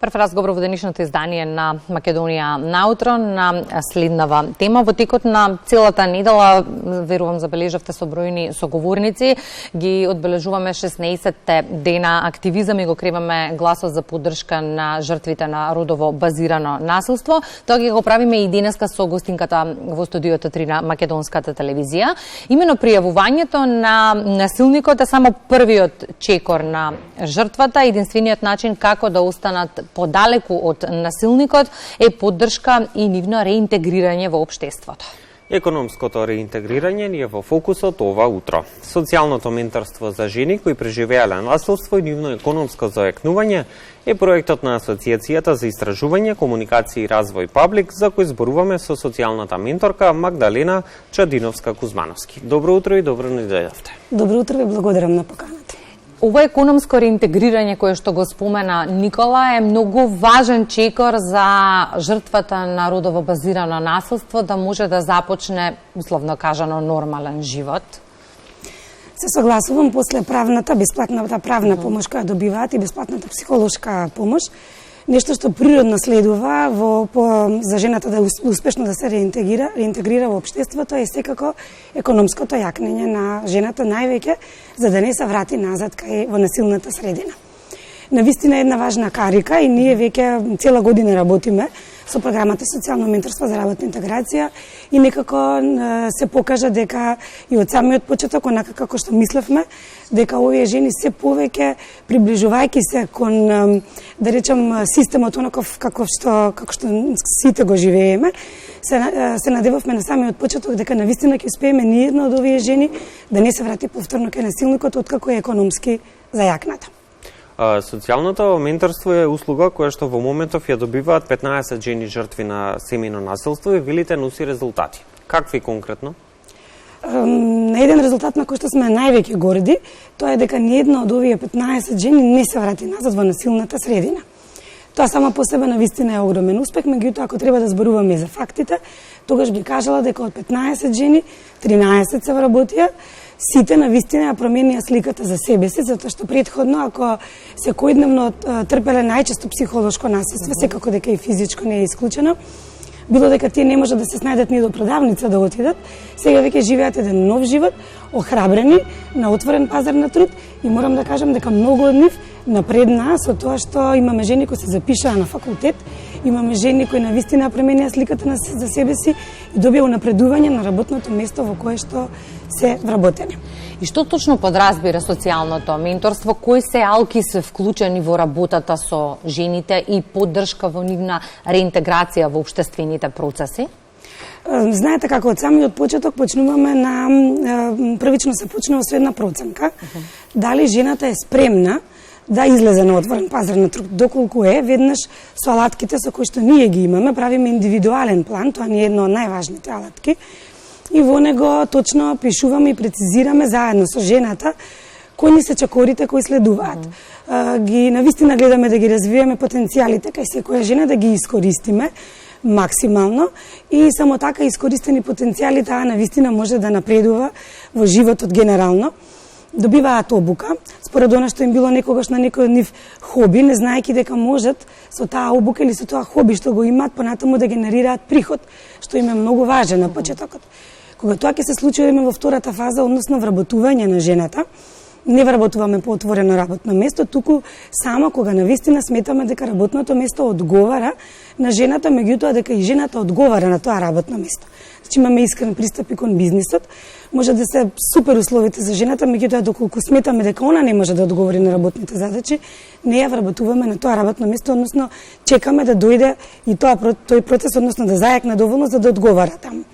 Прв разговор во денешното издание на Македонија наутро на следнава тема. Во текот на целата недела, верувам забележавте со бројни соговорници, ги одбележуваме 16-те дена активизам и го креваме гласот за поддршка на жртвите на родово базирано насилство. Тоа ги го правиме и денеска со гостинката во студиото 3 на Македонската телевизија. Имено пријавувањето на насилникот е само првиот чекор на жртвата. Единствениот начин како да останат подалеку од насилникот е поддршка и нивно реинтегрирање во општеството. Економското реинтегрирање ни е во фокусот ова утро. Социјалното менторство за жени кои преживеале насилство и нивно економско заекнување е проектот на Асоцијацијата за истражување, комуникација и развој Паблик, за кој зборуваме со социјалната менторка Магдалена Чадиновска-Кузмановски. Добро утро и добро ни дојдовте. Добро утро и благодарам на поканата. Ова економско реинтегрирање кое што го спомена Никола е многу важен чекор за жртвата на родово базирано насилство да може да започне, условно кажано, нормален живот. Се согласувам, после бесплатната правна помош која добиваат и бесплатната психолошка помош, нешто што природно следува за жената да успешно да се реинтегрира во општеството е секако економското јакнење на жената, највеќе за да не се врати назад во насилната средина. Навистина е една важна карика и ние веќе цела година работиме со програмата Социјално менторство за работна интеграција и некако се покажа дека и од самиот почеток, онака како што мислевме, дека овие жени се повеќе приближувајќи се кон, да речем, системот онаков како што сите го живееме, се надевавме на самиот почеток дека навистина ќе успееме ни една од овие жени да не се врати повторно кај насилникот откако е економски зајакната. Социјалното менторство е услуга која што во моментов ја добиваат 15 жени жртви на семејно насилство и велите носи резултати. Какви конкретно? На еден резултат на кој што сме највеќе горди, тоа е дека ниедна од овие 15 жени не се врати назад во насилната средина. Тоа само по себе навистина е огромен успех, меѓутоа ако треба да зборуваме за фактите, тогаш би кажала дека од 15 жени 13 се вработија. Сите навистина ја променија сликата за себе си, затоа што претходно, ако секојдневно трпеле најчесто психолошко насилство, секако дека и физичко не е исклучено, било дека тие не може да се снајдат ни до продавница да отидат, сега веќе живеат еден нов живот, охрабрени, на отворен пазар на труд и морам да кажам дека многу од нив напреднаа со тоа што имаме жени кои се запишаа на факултет, имаме жени кои навистина променија сликата за себе си и добија напредување на работното место во кое што се вработени. И што точно подразбира социјалното менторство? Кои се алки се вклучени во работата со жените и поддршка во нивна реинтеграција во општествените процеси? Знаете како од самиот почеток почнуваме првично се почнува со една проценка. Дали жената е спремна да излезе на отворен пазар на труд, доколку е, веднаш со алатките со кои што ние ги имаме, правиме индивидуален план, тоа ни е едно од најважните алатки, и во него точно пишуваме и прецизираме заедно со жената кои ни се чекорите кои следуваат. Ги навистина гледаме да ги развиеме потенцијалите кај секоја жена, да ги искористиме максимално и само така искористени потенцијали таа навистина може да напредува во животот генерално. Добиваат обука, според она што им било некогаш на некој од нив хоби, не знаејќи дека можат со таа обука или со тоа хоби што го имаат понатаму да генерираат приход, што им е многу важен на почетокот. Кога тоа ќе се случи во втората фаза, односно вработување на жената, не вработуваме по отворено работно место, туку само кога навистина сметаме дека работното место одговара на жената, меѓутоа дека и жената одговара на тоа работно место. Значи имаме искрен пристап и кон бизнисот, може да се супер условите за жената, меѓутоа доколку сметаме дека она не може да одговори на работните задачи, не ја вработуваме на тоа работно место, односно чекаме да дојде и тој процес, односно да зајакне доволно за да одговара таму.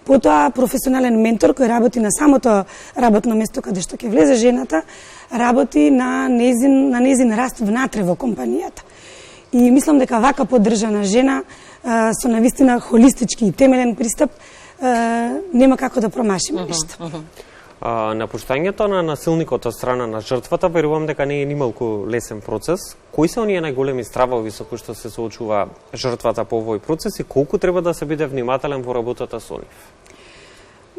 Потоа професионален ментор кој работи на самото работно место каде што ќе влезе жената, работи на незин раст внатре во компанијата. И мислам дека вака поддржана жена со навистина холистички и темелен пристап нема како да промашиме нешто. Напуштањето на насилникот од страна на жртвата, верувам дека не е нималку лесен процес. Кои се оние најголеми стравови со кои што се соочува жртвата по овој процес и колку треба да се биде внимателен во работата со нив?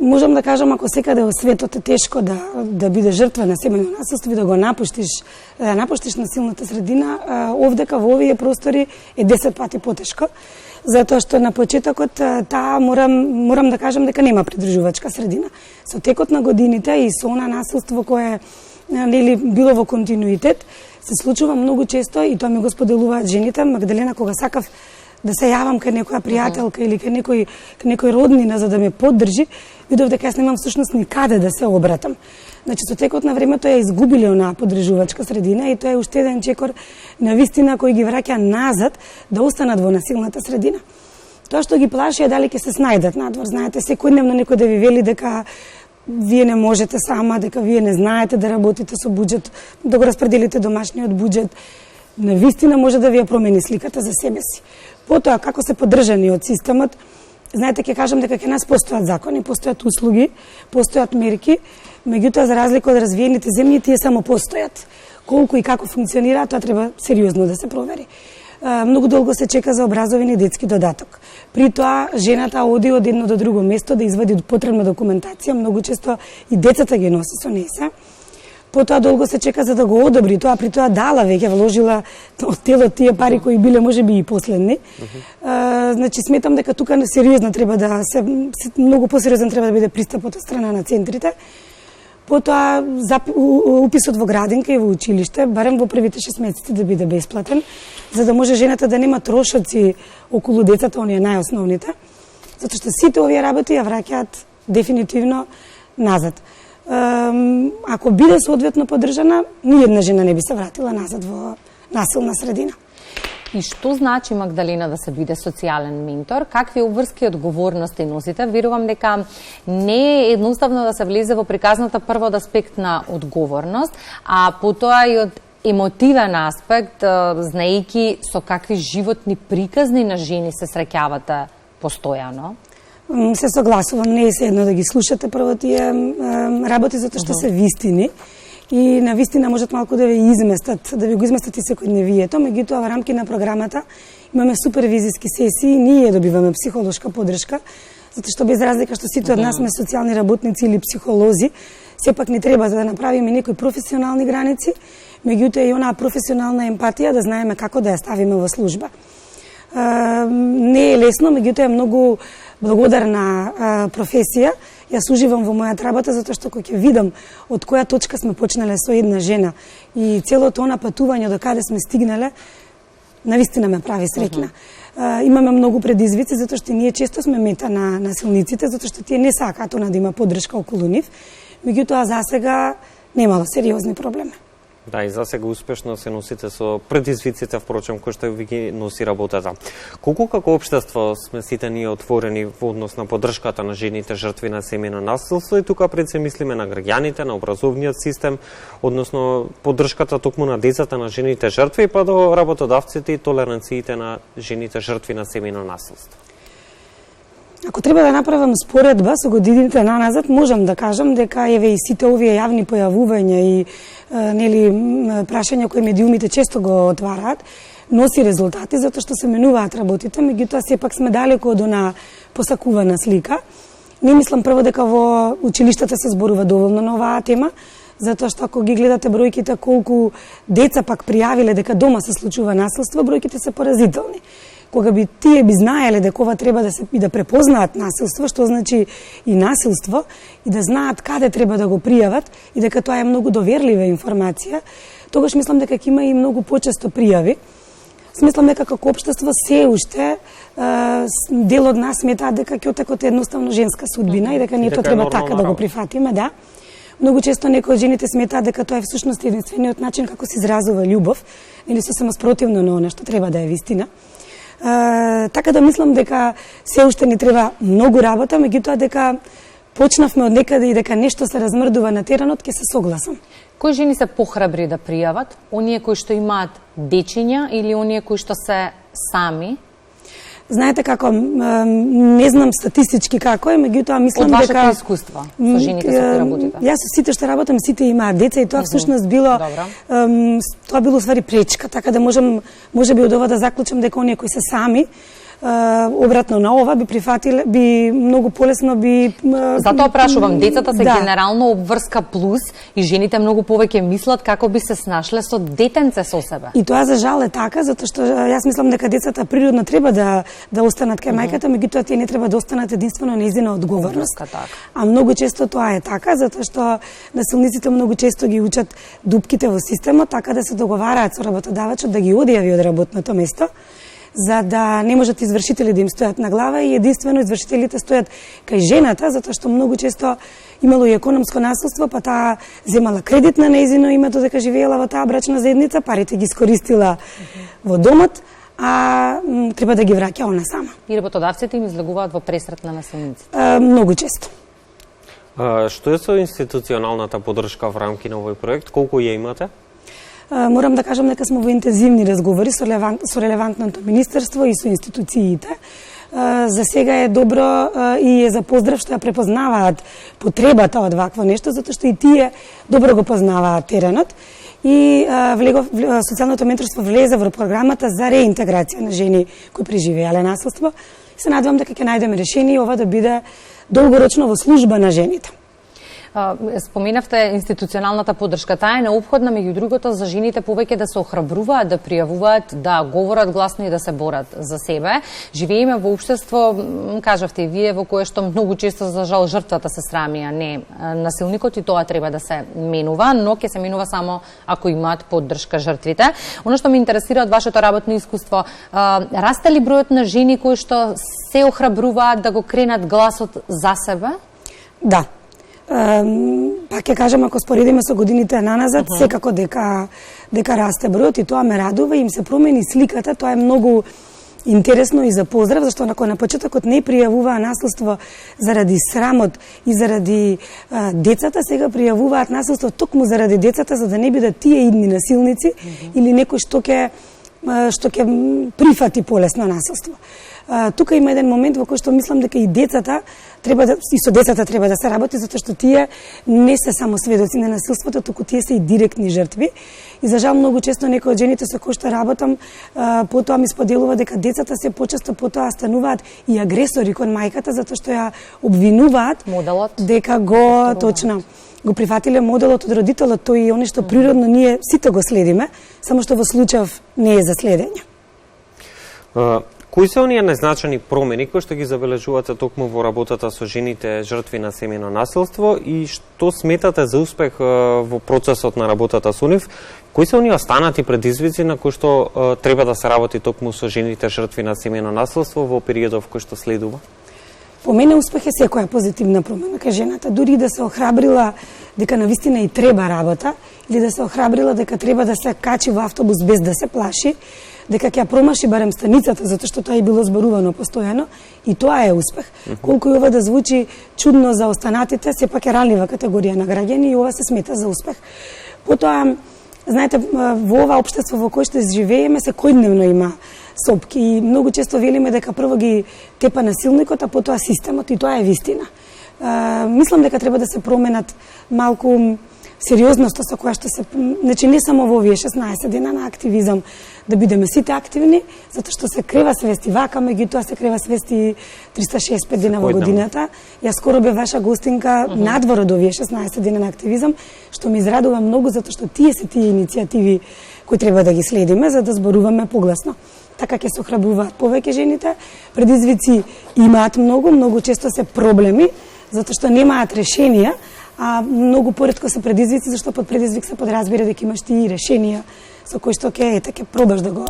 можам да кажам, ако секаде во светот е тешко да биде жртва на семејно насилство и да го напуштиш насилната средина, овдека во овие простори е 10 пати потешко, затоа што на почетокот таа морам да кажам дека нема придружувачка средина. Со текот на годините и со она насилство кое било во континуитет, се случува многу често и тоа ми го споделуваат жените. Магдалена, кога сакав да се јавам кај некоја пријателка или кај некој роднина за да ме поддржи, видов дека јас немам всушност никаде да се обратам. Значи, со текот на времето ја изгубиле онаа поддржувачка средина и тоа е уште еден чекор на вистина кој ги враќа назад да останат во насилната средина. Тоа што ги плаши е дали ќе се снајдат надвор. Знаете, секојдневно некој да ви вели дека вие не можете сама, дека вие не знаете да работите со буџет, да го распределите домашниот буџет, на вистина може да ви ја промени сликата за себе си. Потоа, како се поддржани од системот, знаете, ќе кажам дека кај нас постојат закони, постојат услуги, постојат мерки, меѓутоа, за разлика од развиените земји, тие само постојат. Колку и како функционираат, тоа треба сериозно да се провери. Многу долго се чека за образовен и детски додаток. При тоа, жената оди од едно до друго место да извади потребна документација, многу често и децата ги носи со неса. Потоа долго се чека за да го одобри, тоа при тоа дала веќе вложила од телот тие пари кои биле можеби и последни. Значи сметам дека тука сериозно треба да се многу посериозен треба да биде пристапот од страна на центрите. Потоа уписот во градинка и во училиште, барем во првите 6 месеци да биде бесплатен, за да може жената да нема трошоци околу децата, оние најосновните, затоа што сите овие работи ја враќаат дефинитивно назад. Ако биде соодветно поддржана, ниједна жена не би се вратила назад во насилна средина. И што значи, Магдалена, да се биде социјален ментор? Какви обврски и одговорности носите? Верувам дека не е едноставно да се влезе во приказната прво од аспект на одговорност, а потоа и од емотивен аспект, знаејќи со какви животни приказни на жени се среќавате постојано. Се согласувам, не е се едно да ги слушате прво тие работи, затоа што се вистини. И на вистина можат малку да ви изместат, да ви го изместат и секојдневието, меѓутоа во рамки на програмата имаме супервизиски сесии, ние добиваме психолошка поддршка, затоа што без разлика што сите од нас сме социјални работници или психолози, сепак ни треба за да направиме некои професионални граници, меѓутоа и онаа професионална емпатија да знаеме како да ја ставиме во служба. Не е лесно, меѓутоа е многу благодарна професија. Јас уживам во мојата работа затоа што кога ќе видам од која точка сме почнале со една жена и целото она патување до каде сме стигнале, навистина ме прави среќна. Имаме многу предизвици затоа што ние често сме мета на насилниците затоа што тие не сакаат она да има поддршка околу нив, меѓутоа засега немало сериозни проблеми. Да, и засега успешно се носите со предизвиците, впрочем, кои што ви ги носи работата. Колку како општество сме сите ние отворени во однос на поддршката на жените жртви на семејно насилство и тука пред се мислиме на граѓаните, на образовниот систем, односно поддршката токму на децата на жените жртви па до работодавците и толеранциите на жените жртви на семејно насилство. Ако треба да направам споредба со годините наназад, можам да кажам дека еве и сите овие јавни појавувања и прашања кои медиумите често го отвараат, носи резултати затоа што се менуваат работите, меѓутоа сепак сме далеку од она посакувана слика. Не мислам прво дека во училиштата се зборува доволно на оваа тема, затоа што ако ги гледате бројките колку деца пак пријавиле дека дома се случува насилство, бројките се поразителни. Кога би тие би знаеле дека ова треба да се и да препознаат насилство, што значи и насилство, и да знаат каде треба да го пријават и дека тоа е многу доверлива информација, тогаш мислам дека ќе има и многу почесто пријави. Смислам дека како општество се уште дел од нас сметаат дека ќотекот е едноставно женска судбина и дека ние тоа треба така да го прифатиме, да. Многу често некои од жените сметаат дека тоа е всушност единствениот начин како се изразува љубов, или сосема спротивно на она што треба да е вистина. Така да мислам дека се уште ни треба многу работа, меѓутоа дека почнавме од некаде и дека нешто се размрдува на теренот, ќе се согласам. Кои жени се похрабри да пријават? Оние кои што имаат дечиња или оние кои што се сами? Знаете како, не знам статистички како е, меѓутоа мислам дека... Од вашето искуство со жените со кои работите? Јас со сите што работам, сите имаат деца и тоа всушност било... тоа било ствари пречка, така да можеби од ова да заклучам дека оние кои се сами обратно на ова би прифатиле, би многу полесно би Затоа прашувам, децата се да. генерално обврска плюс и жените многу повеќе мислат како би се снашле со детенце со себе. И тоа за жал е така, затоа што јас мислам дека децата природно треба да останат кај мајката, меѓутоа тие не треба да останат единствено нејзина одговорност. Така. А многу често тоа е така, затоа што насилниците многу често ги учат дупките во системот, така да се договараат со работодавачот да ги одјави од работното место, за да не можат извршители да им стојат на глава и единствено извршителите стојат кај жената, затоа што многу често имало и економско насилство, па таа земала кредит на нејзино име додека живеела во таа брачна заедница, парите ги искористила во домот, а треба да ги враќа она сама. И работодавците им излегуваат во пресрет на насилниците. Многу често. Што е со институционалната поддршка во рамки на овој проект? Колку ја имате? Морам да кажам дека сме во интензивни разговори со релевантното министерство и со институциите. За сега е добро и е за поздрав што ја препознаваат потребата од вакво нешто, затоа што и тие добро го познаваат теренот. И социјалното менторство влезе во програмата за реинтеграција на жени кои преживеале насилство. Се надевам дека ќе најдеме решение и ова да биде долгорочно во служба на жените. Споменавте институционалната поддршка. Таа е неопходна, меѓу другото, за жените повеќе да се охрабруваат, да пријавуваат, да говорат гласно и да се борат за себе. Живееме во општество, кажавте и вие, во кое што многу често, за жал, жртвата се срами, а не насилникот, и тоа треба да се менува, но ќе се менува само ако имаат поддршка жртвите. Оно што ме интересира од вашето работно искуство, расте ли бројот на жени кои што се охрабруваат да го кренат гласот за себе? Да. Пак ќе кажам, ако споредиме со годините наназад, секако дека расте бројот и тоа ме радува, им се промени сликата, тоа е многу интересно и за поздрав, зашто ако на почетокот не пријавуваа насилство заради срамот и заради децата, сега пријавуваат насилство токму заради децата, за да не бидат тие идни насилници или некој што ќе прифати полесно насилство. Тука има еден момент во кој што мислам дека и децата треба да, и со децата треба да се работи, затоа што тие не се само сведоци на насилството, туку тие се и директни жртви. И за жал многу често некои од жените со кои што работам потоа ми споделува дека децата се почесто потоа стануваат и агресори кон мајката, затоа што ја обвинуваат моделот дека го точно го прифатиле моделот од родителот, тој и оно што природно ние сите го следиме, само што во случајов не е за следење. Кои се оние незначени промени кои што ги забележувате токму во работата со жените жртви на семејно насилство и што сметате за успех во процесот на работата со нив? Кои се оние останати предизвици на кои што треба да се работи токму со жените жртви на семејно насилство во периодов кој што следува? По мене успех е секоја позитивна промена кај жената, дури да се охрабрила дека навистина и треба работа, или да се охрабрила дека треба да се качи во автобус без да се плаши, дека ќе промаши барем станицата, затоа што тоа и било зборувано постојано, и тоа е успех. Колку и ова да звучи чудно за останатите, сепак е ранлива категорија на граѓани и ова се смета за успех. Потоа, знаете, во ова општество во кое што живееме, секојдневно има сопки и многу често велиме дека прво ги тепа насилникот, а потоа системот, и тоа е вистина. Мислам дека треба да се променат малку сериозноста со која што се, значи не само во овие 16 дена на активизам, да бидеме сите активни, затоа што се крева свести вака, меѓутоа се крева свести 365 дена во годината. Јас скоро бев ваша гостинка надвор од овие 16 дена на активизам, што ми израдува многу, затоа што тие се тие иницијативи кои треба да ги следиме, за да зборуваме погласно. Така ќе се охрабруваат повеќе жените, предизвици имаат многу често се проблеми, затоа што немаат решенија, а многу поретко се предизвици, зашто под предизвик се подразбира дека имаш ти решенија со кои што ќе пробаш да го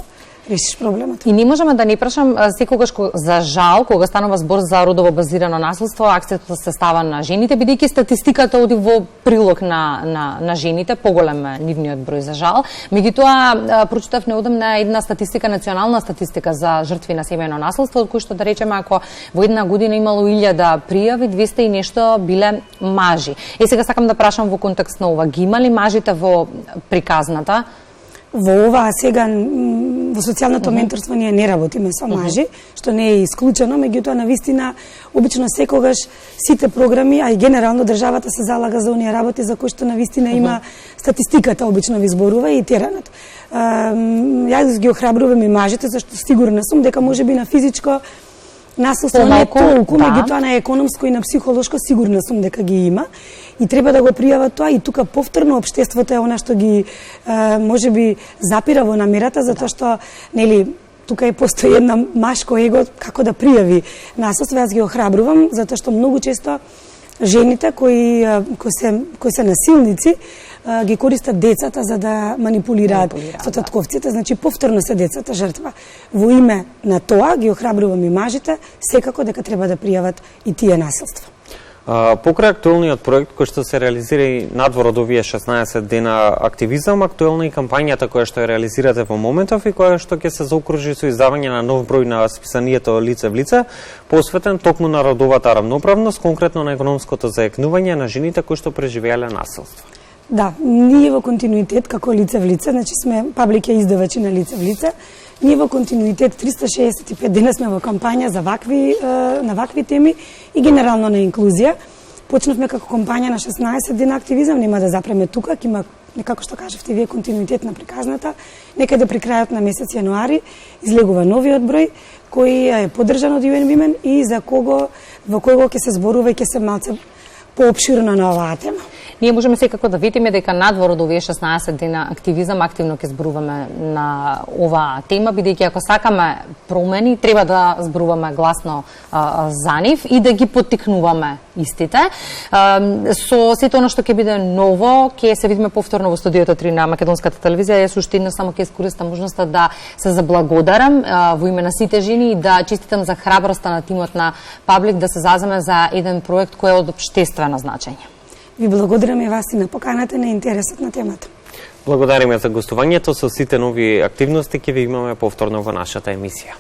решиш проблемот. И не можеме да не прашам секогаш за жал, кога станува збор за родово базирано насилство, акцентот се става на жените, бидејќи статистиката оди во прилог на жените, поголем е нивниот број за жал. Меѓутоа, прочитав неодамна една статистика, национална статистика за жртви на семејно насилство, од кој што да речеме, ако во една година имало 1000 пријави, 200 и нешто биле мажи. Сега сакам да прашам во контекст на ова, ги има ли мажите во приказната? Во ова сега во социјалното менторство ние не работиме со мажи, што не е исклучено, меѓутоа навистина обично секогаш сите програми, а и генерално државата се залага за оние работи за кои што навистина има статистиката обично ви зборува и теренот. Јас ги охрабрувам и мажите, зашто сигурна сум дека можеби на физичко насилство не толку, меѓутоа на економско и на психолошко сигурна сум дека ги има и треба да го пријават тоа и тука повторно општеството е она што ги можеби запира во намерата затоа што нели тука е постои една машко его како да пријави насилство. Јас ги охрабрувам затоа што многу често жените кои се насилници ги користат децата за да манипулираат со татковците, значи повторно се децата жртва. Во име на тоа ги охрабрувам и мажите секако дека треба да пријават и тие насилства. Покрај актуелниот проект кој што се реализира и надвор од овие 16 дена активизам, актуелна и кампањата која што ја реализирате во моментов и која што ќе се заокружи со издавање на нов број на списанието Лице в лице, посветен токму на родовата рамноправност, конкретно на економското заекнување на жените кои што преживеале насилство. Да, ние во континуитет како Лице в лице, значи сме паблика издавачи на Лице в лице, ние во континуитет 365 дена сме во кампања за на вакви теми и генерално на инклузија. Почнавме како кампања на 16 дена активизам, нема да запреме тука, ќе има некако што кажавте вие континуитет на приказната. Некаде при крајот на месец јануари излегува новиот број кој е поддржан од UN Women и за во кого ќе се зборува и ќе се малце поопширно на оваа тема. Ние можеме секако да видиме дека надвор од овие 16 дена активизам активно ќе зборуваме на оваа тема, бидејќи ако сакаме промени, треба да зборуваме гласно за нив и да ги поттикнуваме истите. Со сето она што ќе биде ново, ќе се видиме повторно во студиото 3 на Македонската телевизија. Јас уште еднаш само ќе искористам можноста да се заблагодарам во име на сите жени и да честитам за храброста на тимот на Паблик да се заземе за еден проект кој е од општествено значење. Ви благодарам и вас и на поканата на интересот на темата. Благодариме за гостувањето, со сите нови активности ќе ви имаме повторно во нашата емисија.